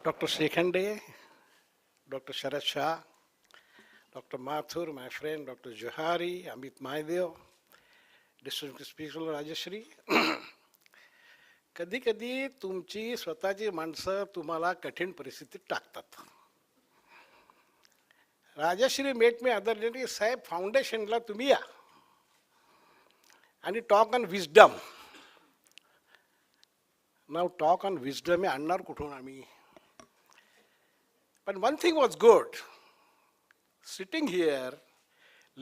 Dr. Shekhande, Dr. Sharat Shah, Dr. Mathur, my friend, Dr. Johari, Amit Mahdev, Distinguished Speaker Rajeshri. कधी कधी तुमची स्वतःची माणसं तुम्हाला कठीण परिस्थितीत टाकतात. Rajshree met me other day साहेब फाउंडेशनला तुम्ही या आणि टॉक ऑन विजडम. नाव टॉक ऑन विजडम हे आणणार कुठून आम्ही? पण one thing was good, sitting here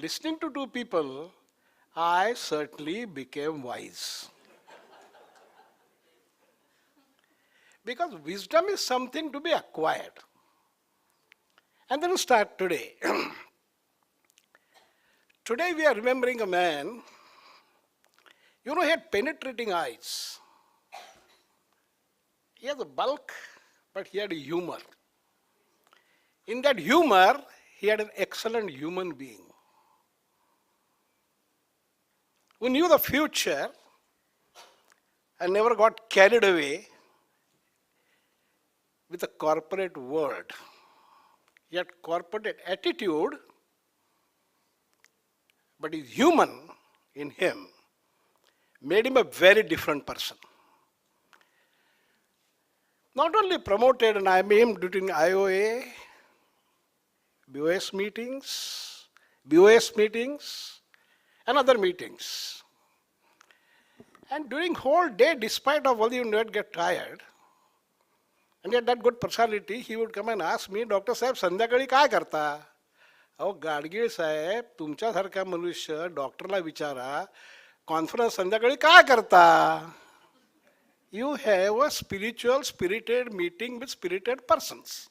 listening to two people, I certainly became wise. Because wisdom is something to be acquired. And then we start today. Today we are remembering a man, he had penetrating eyes. He has a bulk, but he had a humor. In that humor, he had an excellent human being who knew the future and never got carried away with the corporate world. Yet corporate attitude, but his human in him made him a very different person. Not only promoted an IBM during IOA, BOS meetings, and other meetings. And during whole day, despite of all, you not get tired, and yet that good personality, he would come and ask me, Dr. Sahib, संध्याकाळी काय करता? अहो गाडगीळ साहेब, तुमच्यासारखा मनुष्य डॉक्टरला विचारा, conference संध्याकाळी काय करता? You have a spiritual, spirited meeting with spirited persons.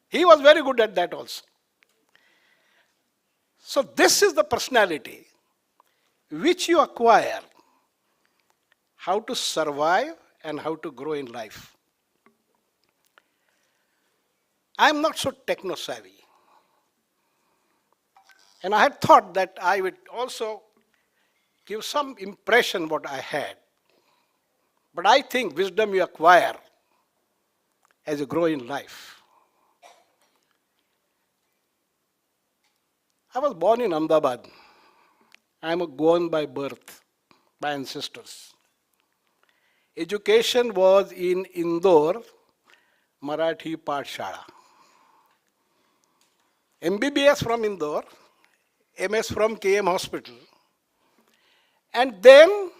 He was very good at that also. So this is the personality which you acquire, how to survive and how to grow in life. I am not so techno-savvy. And I had thought that I would also give some impression what I had. But I think wisdom you acquire as you grow in life. I was born in Ahmedabad. I am a Goan by birth, by ancestors. Education was in Indore, Marathi Pathshala. MBBS from Indore, MS from KM Hospital, and then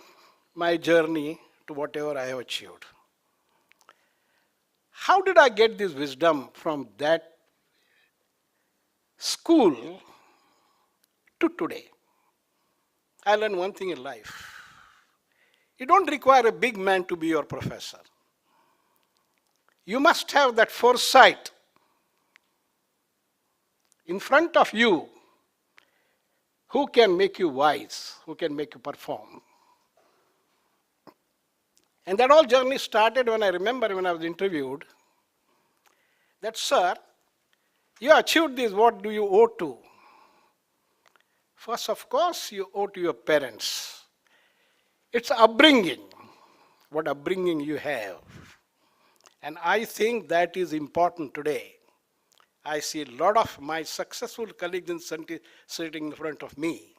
my journey to whatever I have achieved. How did I get this wisdom from that school to today? I learned one thing in life. You don't require a big man to be your professor. You must have that foresight in front of you who can make you wise, who can make you perform. And that whole journey started when I remember when I was interviewed that, sir, you achieved this, what do you owe to? First, of course, you owe to your parents. It's upbringing, what upbringing you have. And I think that is important today. I see a lot of my successful colleagues sitting in front of me.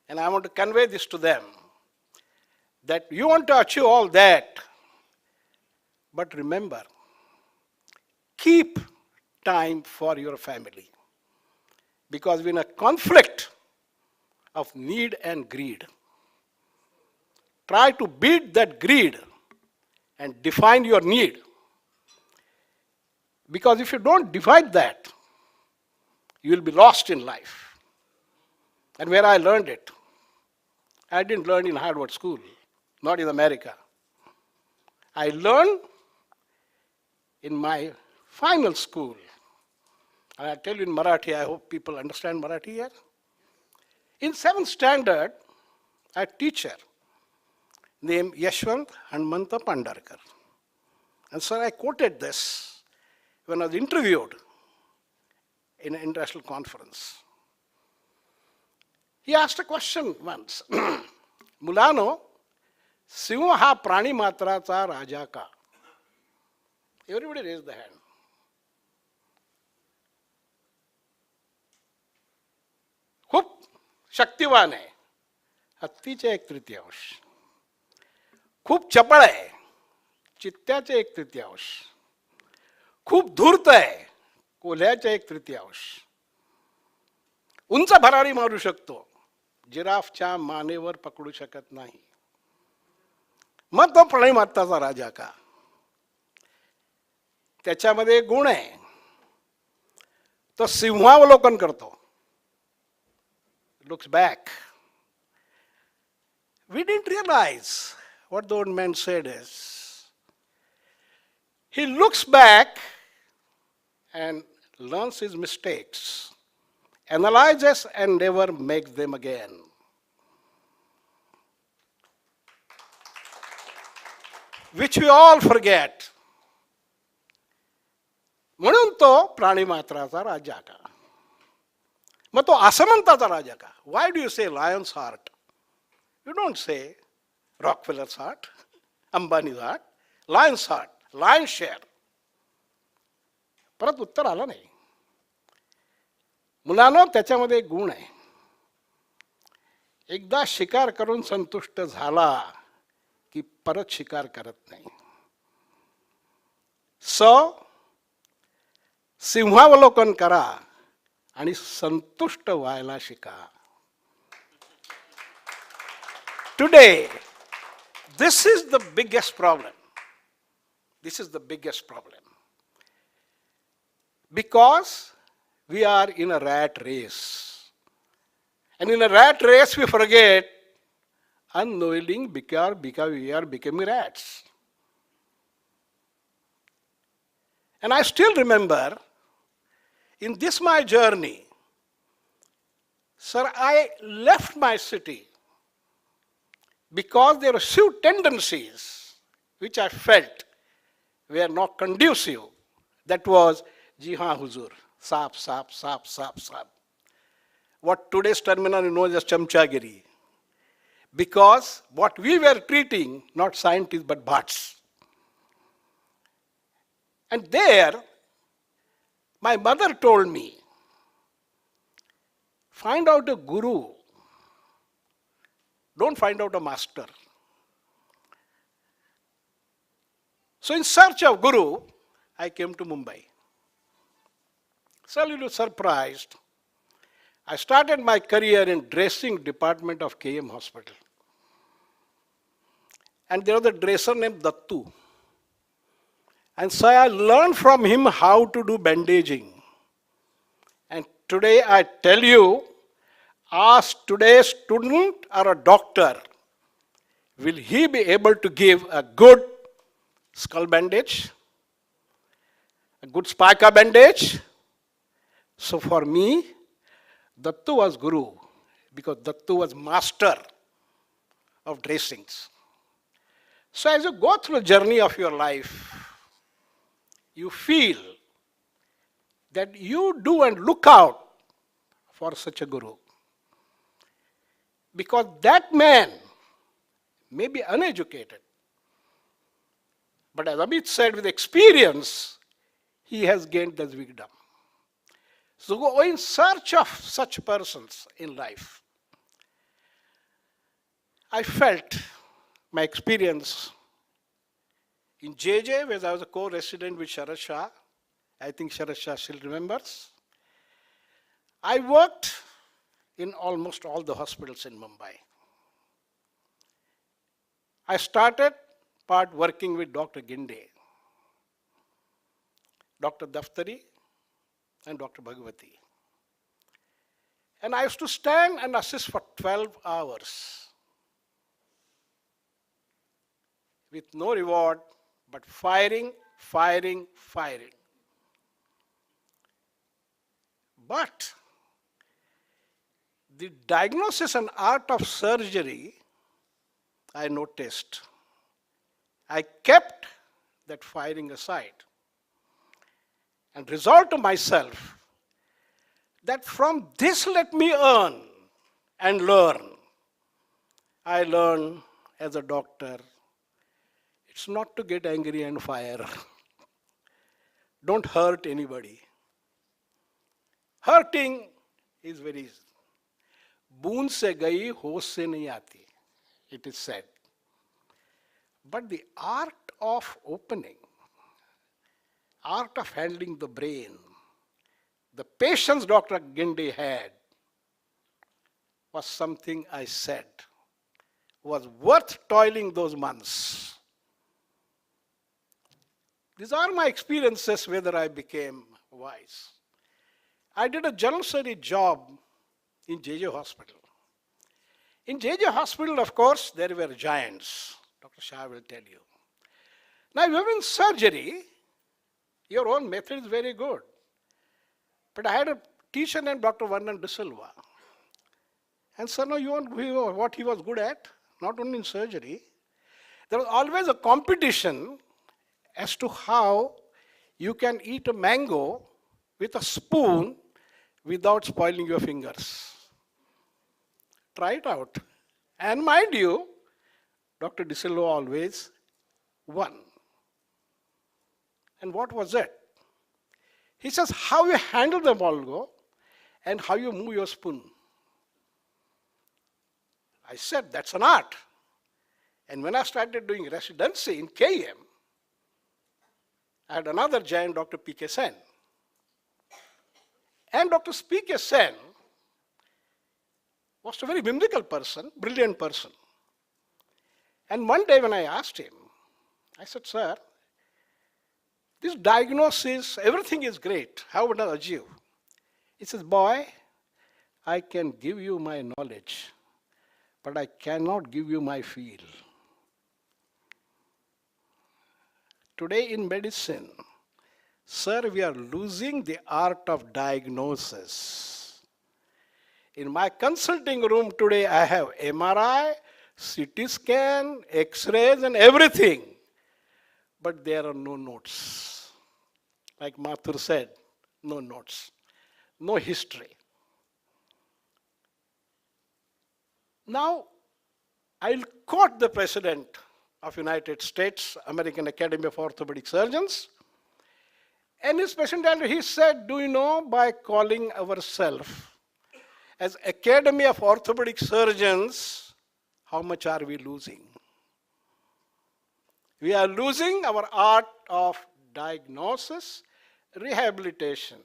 And I want to convey this to them, that you want to achieve all that, but remember, keep time for your family. Because we're in a conflict of need and greed. Try to beat that greed and define your need. Because if you don't divide that, you will be lost in life. And where I learned it, I didn't learn in Harvard School, not in America. I learned in my final school. And I tell you in Marathi, I hope people understand Marathi here. In 7th standard, a teacher named Yashwant Hanmanta Pandarkar. And so I quoted this when I was interviewed in an international conference. He asked a question once. मुलानो, Singh हा प्राणी मात्राचा राजा का? Everybody raise the hand. खूप शक्तिवान आहे, हत्तीचे 1/3. खूप चपळ आहे, चित्त्याचे 1/3. खूप धूर्त आहे, कोल्ह्याचे 1/3. उंच भरारी मारू शकतो, जिराफच्या मानेवर पकडू शकत नाही. मग तो प्राणिमात्राचा राजा का? त्याच्यामध्ये गुण आहे, तो सिंहावलोकन करतो. Looks back. We didn't realize what the old man said is, he looks back and learns his mistakes, analyzes and never makes them again. Which we all forget. म्हणून तो प्राणिमात्राचा राजा का? मग तो असमंताचा राजा का? Why do you say lion's heart? You don't say Rockefeller's heart, Ambani's heart. Lion's heart, lion's share. परत उत्तर आलं नाही. मुलांनो, त्याच्यामध्ये एक गुण आहे. एकदा शिकार करून संतुष्ट झाला की परत शिकार करत नाही. सिंहावलोकन करा आणि संतुष्ट व्हायला शिका. Today, this is the biggest problem. This is the biggest problem. Because we are in a rat race. And in a rat race, we forget unknowingly because we are becoming rats. And I still remember, in this my journey, sir, I left my city because there were few tendencies which I felt were not conducive. That was, ji haan huzur, saap, saap, saap, saap, saap. What today's terminology knows as chamchagiri. Because what we were treating, not scientists but butts. And there, my mother told me, find out a guru. Don't find out a master. So in search of guru, I came to Mumbai. So a little surprised. I started my career in dressing department of KM Hospital. And there was a dresser named Dattu. And so I learned from him how to do bandaging. And today I tell you, ask today's student or a doctor, will he be able to give a good skull bandage, a good spica bandage? So for me, Dattu was guru, because Dattu was master of dressings. So as you go through the journey of your life, you feel that you do and look out for such a guru. Because that man may be uneducated, but as Amit said, with experience, he has gained this wisdom. So go in search of such persons in life. I felt my experience in JJ, where I was a co-resident with Sharad Shah. I think Sharad Shah still remembers. I worked in almost all the hospitals in Mumbai. I started part working with Dr. Ginde, Dr. Daftari, and Dr. Bhagwati. And I used to stand and assist for 12 hours with no reward, but firing, firing, firing. But the diagnosis and art of surgery, I noticed. I kept that firing aside and resolved to myself that from this let me earn and learn. I learned as a doctor, it's not to get angry and fire. don't hurt anybody. Hurting is very easy. बूंद से गई होश से नहीं आती, it is said. But the art of opening, art of handling the brain, the patience Dr. Ginde had was something I said was worth toiling those months. These are my experiences whether I became wise. I did a general surgery job in JJ Hospital. In JJ Hospital, of course, there were giants. Dr. Shah will tell you. Now, if you're in surgery, your own method is very good. But I had a teacher named Dr. Varnan De Silva. And so now you want what he was good at, not only in surgery. There was always a competition as to how you can eat a mango with a spoon without spoiling your fingers. Try it out. And mind you, Dr. De Silva always won. And what was it? He says, how you handle the mango and how you move your spoon. I said, that's an art. And when I started doing residency in KM, I had another giant, Dr. P.K. Sen. And Dr. P.K. Sen was a very whimsical person, brilliant person. And one day when I asked him, I said, sir, this diagnosis, everything is great. How would I achieve? He says, boy, I can give you my knowledge, but I cannot give you my feel. Today in medicine, sir, we are losing the art of diagnosis. In my consulting room today, I have MRI, CT scan, X-rays, and everything. But there are no notes. Like Mathur said, no notes, no history. Now, I'll quote the President of United States, American Academy of Orthopedic Surgeons. And his presentation, he said, do you know, by calling ourselves as Academy of Orthopedic Surgeons, how much are we losing? We are losing our art of diagnosis, rehabilitation,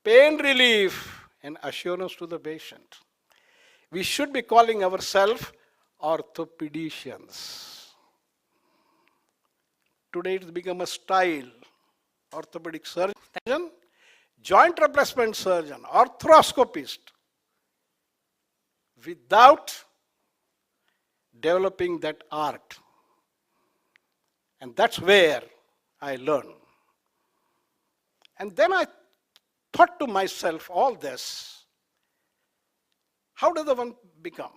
pain relief, and assurance to the patient. We should be calling ourselves orthopedicians. Today it's become a style. Orthopedic surgeon, joint replacement surgeon, arthroscopist, without developing that art. And that's where I learned. And then I thought to myself, all this, how does the one become?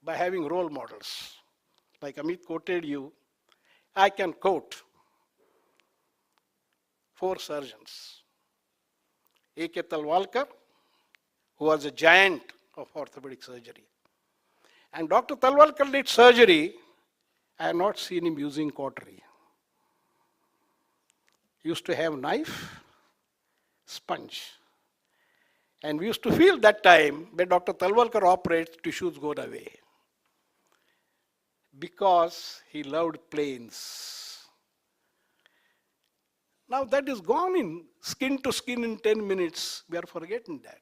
By having role models. Like Amit quoted you, I can quote 4 surgeons. A.K. Talwalkar, who was a giant of orthopedic surgery. And Dr. Talwalkar did surgery. I have not seen him using cautery. He used to have knife, sponge. And we used to feel that time when Dr. Talwalkar operates, tissues go away. Because he loved planes. Now that is gone in skin to skin in 10 minutes. We are forgetting that.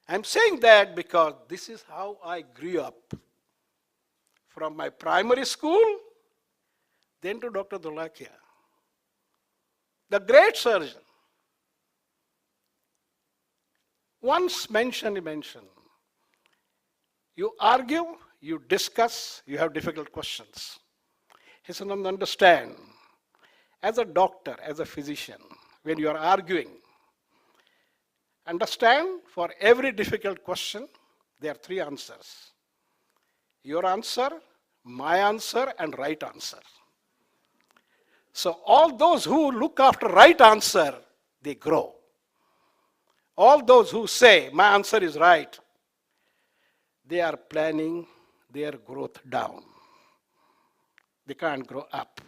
I'm saying that because this is how I grew up. From my primary school, then to Dr. Dholakia. The great surgeon. Once mentioned, he mentioned, you argue, you discuss, you have difficult questions. He said, understand, as a doctor, as a physician, when you are arguing, understand for every difficult question, there are 3 answers. Your answer, my answer, and right answer. So all those who look after right answer, they grow. All those who say, my answer is right, they are planning their growth down. They can't grow up.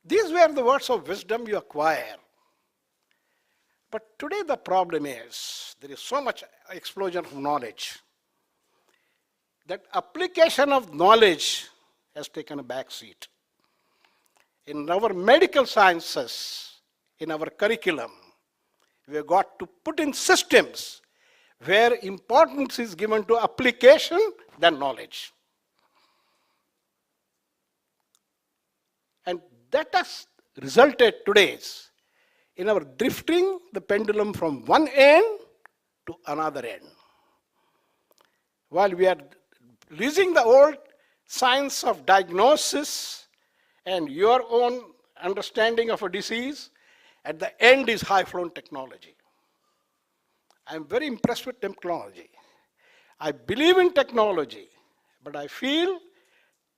These were the words of wisdom you acquire. But today the problem is, there is so much explosion of knowledge, that application of knowledge has taken a back seat. In our medical sciences, in our curriculum, we have got to put in systems where importance is given to application than knowledge. And that has resulted today in our drifting the pendulum from one end to another end. While we are losing the old science of diagnosis and your own understanding of a disease, at the end is high-flown technology. I am very impressed with technology. I believe in technology, but I feel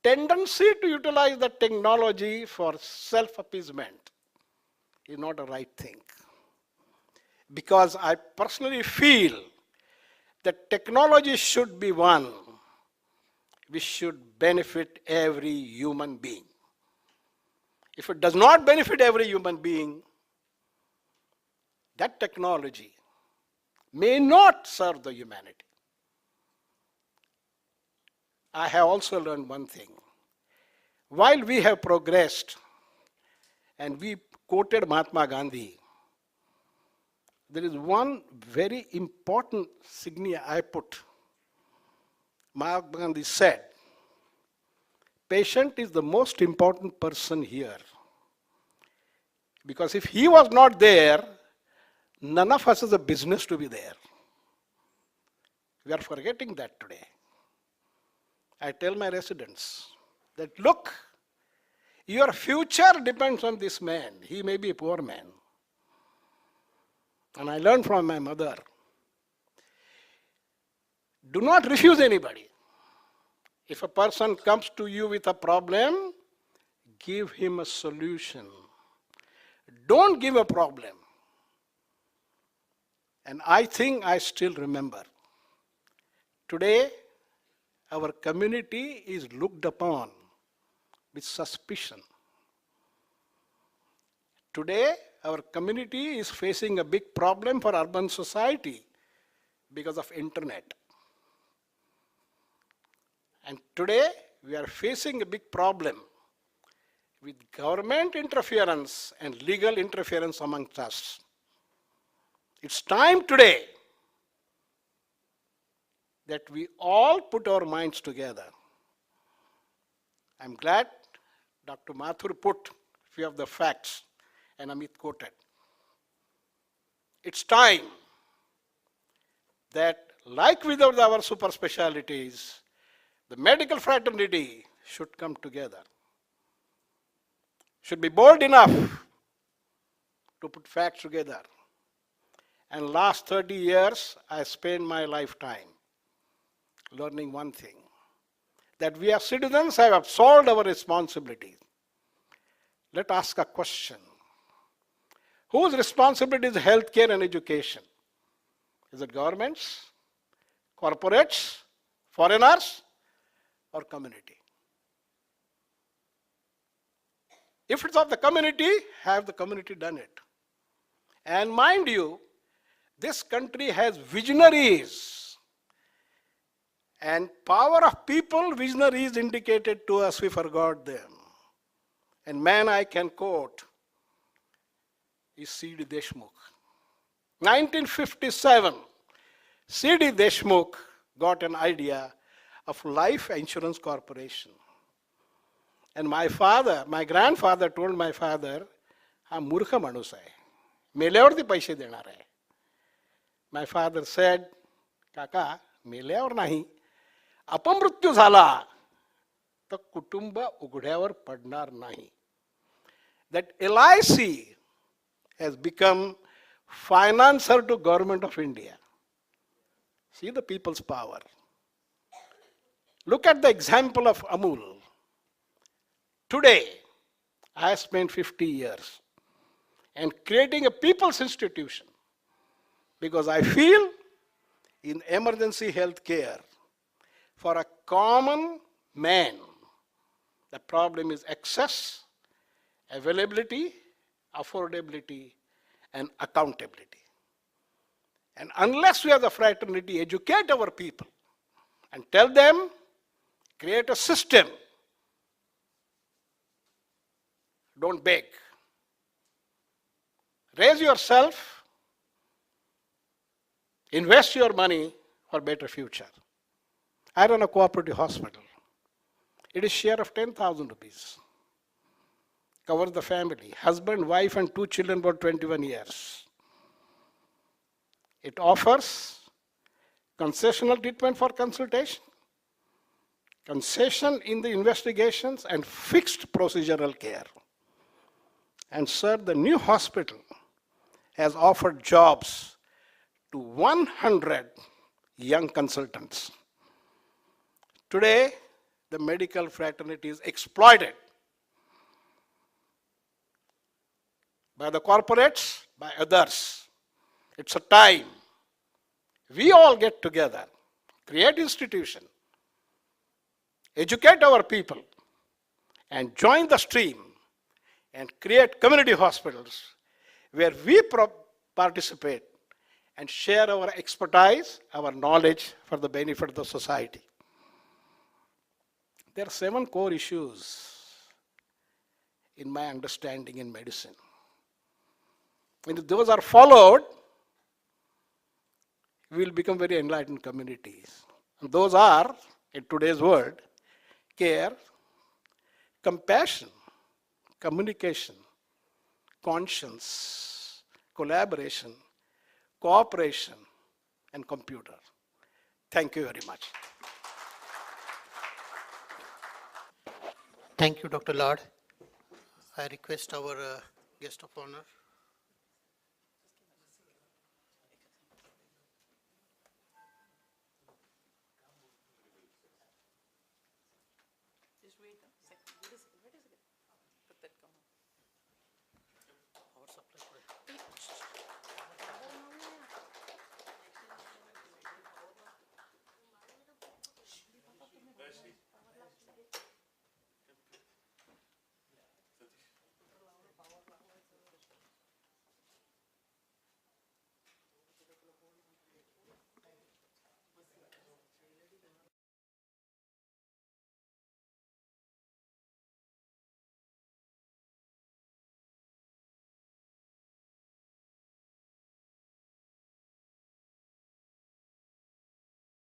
tendency to utilize the technology for self-appeasement is not a right thing. Because I personally feel that technology should be one which should benefit every human being. If it does not benefit every human being, that technology may not serve the humanity. I have also learned one thing. While we have progressed, and we quoted Mahatma Gandhi, there is one very important signia I put. Mahatma Gandhi said, patient is the most important person here. Because if he was not there, none of us has a business to be there. We are forgetting that today. I tell my residents that, look, your future depends on this man. He may be a poor man. And I learned from my mother, do not refuse anybody. If a person comes to you with a problem, give him a solution. Don't give a problem. And I think I still remember. Today, our community is looked upon with suspicion. Today, our community is facing a big problem for urban society because of internet. And today, we are facing a big problem with government interference and legal interference amongst us. It's time today that we all put our minds together. I'm glad Dr. Mathur put a few of the facts and Amit quoted. It's time that, like with our super specialties, the medical fraternity should come together. Should be bold enough to put facts together. And last 30 years, I spent my lifetime learning one thing, that we as citizens have absolved our responsibilities. Let's ask a question. Whose responsibility is healthcare and education? Is it governments, corporates, foreigners, or community? If it's of the community, have the community done it? And mind you, this country has visionaries. And power of people, visionaries indicated to us, we forgot them. And man I can quote is C.D. Deshmukh. 1957, C.D. Deshmukh got an idea of life insurance corporation. And my grandfather told my father, हा मूर्ख माणूस आहे, मेल्यावरती पैसे देणार आहे. My father said, काका, मेल्यावर नाही, अपमृत्यू झाला तर कुटुंब उघड्यावर पडणार नाही. That LIC has become financer to government of India. See the people's power. Look at the example of Amul. Today, I have spent 50 years and creating a people's institution because I feel in emergency health care for a common man, the problem is access availability, affordability, and accountability. And unless we as a fraternity educate our people and tell them, create a system, don't beg. Raise yourself, invest your money for better future. I run a cooperative hospital. It is share of 10,000 rupees. Covers the family, husband, wife, and 2 children for 21 years. It offers concessional treatment for consultation, concession in the investigations, and fixed procedural care. And sir, the new hospital has offered jobs to 100 young consultants. Today, the medical fraternity is exploited by the corporates, by others. It's a time we all get together, create institution, educate our people, and join the stream and create community hospitals where we participate and share our expertise, our knowledge for the benefit of the society. There are 7 core issues in my understanding in medicine. And if those are followed, we will become very enlightened communities. And those are, in today's world, care, compassion, communication, conscience, collaboration, cooperation, and computer. Thank you very much. Thank you, Dr. Laud. I request our guest of honor. Just wait a second. Wait a second. Put that down. Power supply.